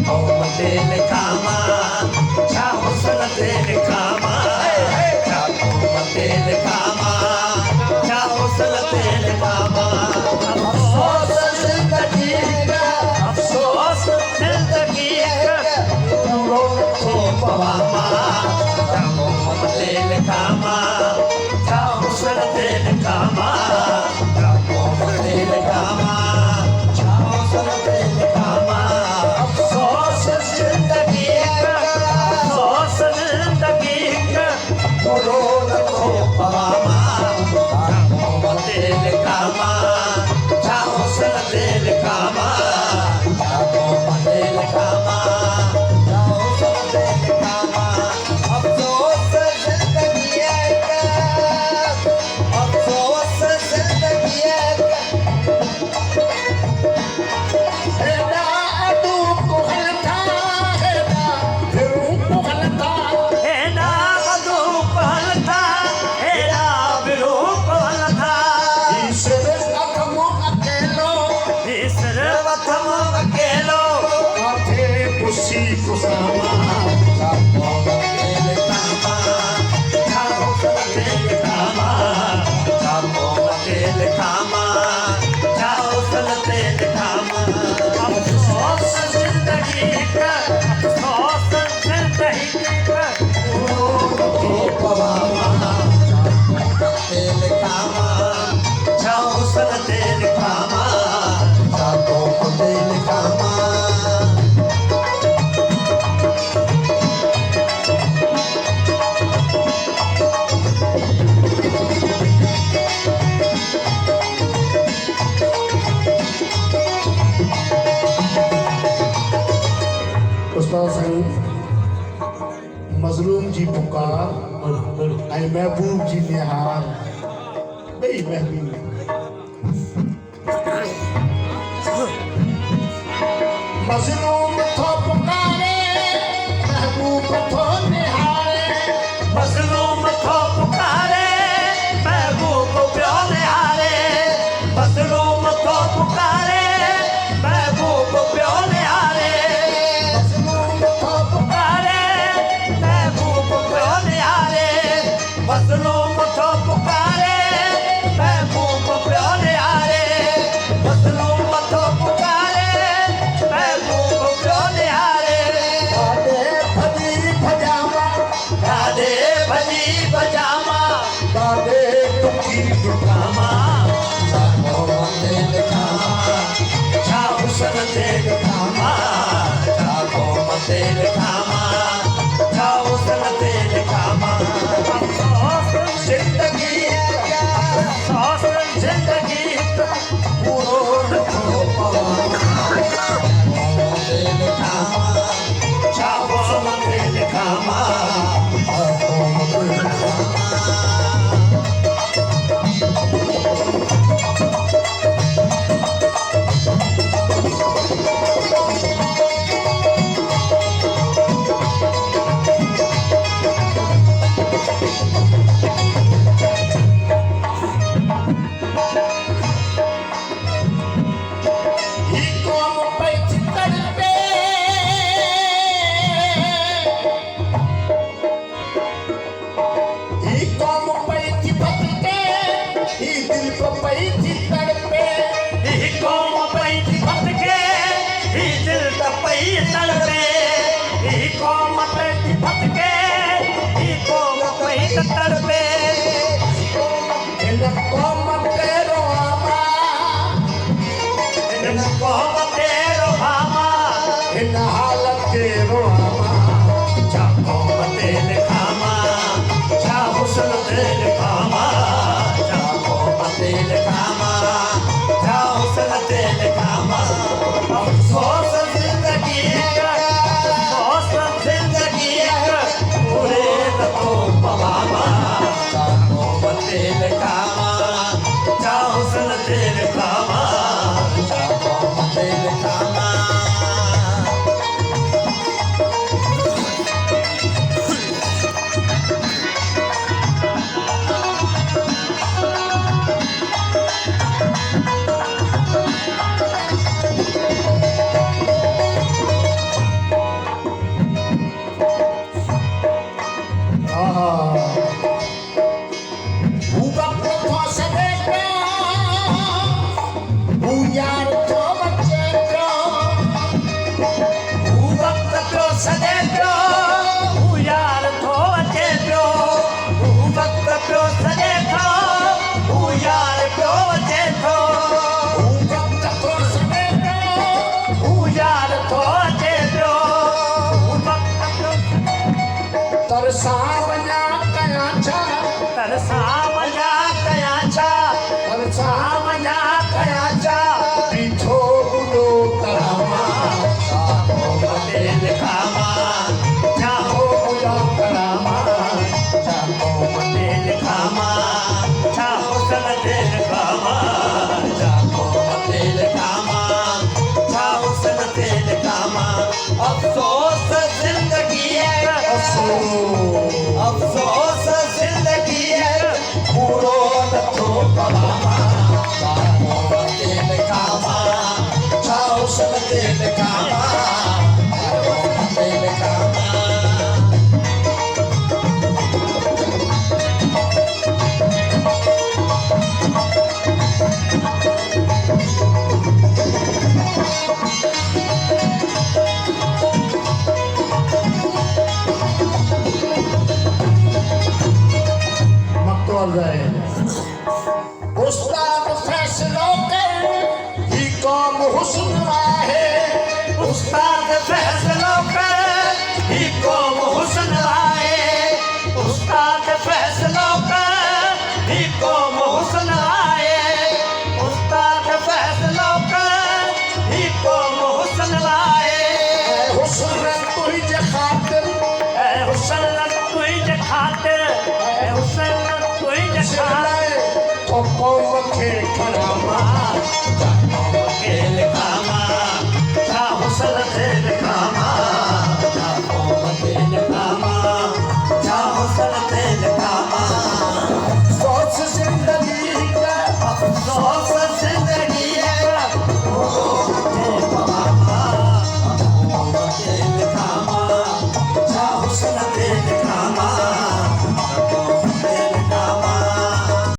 दिल खामा चाहो सन दिल खामा चाहो दिल खामा चाहो सन दिल खामा अफसोस जिंदगी का अफसोस जिंदगी का पूरो को पवामा चाहो दिल खामा चाहो सन दिल खामा चाहो दिल खामा चाहो सन दिल खामा मजलूम जी पुकार ऐ महबूब जी निहार बई महबूब मजलूम थो पुकारे महबूब थो निहारे मजलूम थो पुकारे महबूब प्यो निहारे मजलूम थो पुकारे महबूब प्यो निहारे मजलूम थो पुकारे महबूब प्यो निहारे मजलूम थो पुकारे महबूब प्यो निहारे मजलूम थो पुकारे महबूब प्यो निहारे गादे भली पजामा गादे टुकी खामा चाहो दिल खामा चाहो सन दिल खामा चाहो दिल खामा चाहो सन दिल खामा अफसोस जिंदगी का अफसोस जिंदगी का पूरो न हो दिल खामा चाहो सन दिल खामा तड़पे इन कौम तेरो आमा इन कौम तेरो आमा इन हालत तेरो आमा चाहो दिल खामा चाहो सन दिल खामा चाहो दिल खामा चाहो सन दिल खामा अफसोस जिंदगी का अफसोस जिंदगी का पूरे न तो पवामा चाहो दिल खामा चाहो सन दिल खामा चाहो दिल खामा तरसावया कयाचा तरसावया कयाचा तरसावया कयाचा पिठो गुडो तरामा तेल खामा जाहो गुडो तरामा चाहो तेल खामा चाहो सल तेल खामा चाहो तेल खामा चाहो सल तेल खामा अफसोस जिंदगी है अफसोस जिंदगी है पूरो नथो पवामा चाहो तेल खामा चाहो सल तेल खामा चाहो तेल खामा मकतूल रहे उस्ताद फैसलों के ही कौम हुस्न है उस्ताद फैसलों पे ही कौम हुस्न आए उस्ताद फैसलों पे ही कौम हुस्न आए उस्ताद फैसलों पे ही कौम हुस्न आए हुस्न तुझे खातिर ए हुस्न तुझे खातिर ए हुस्न तुझे खातिर तो कौम के करामा के लिखा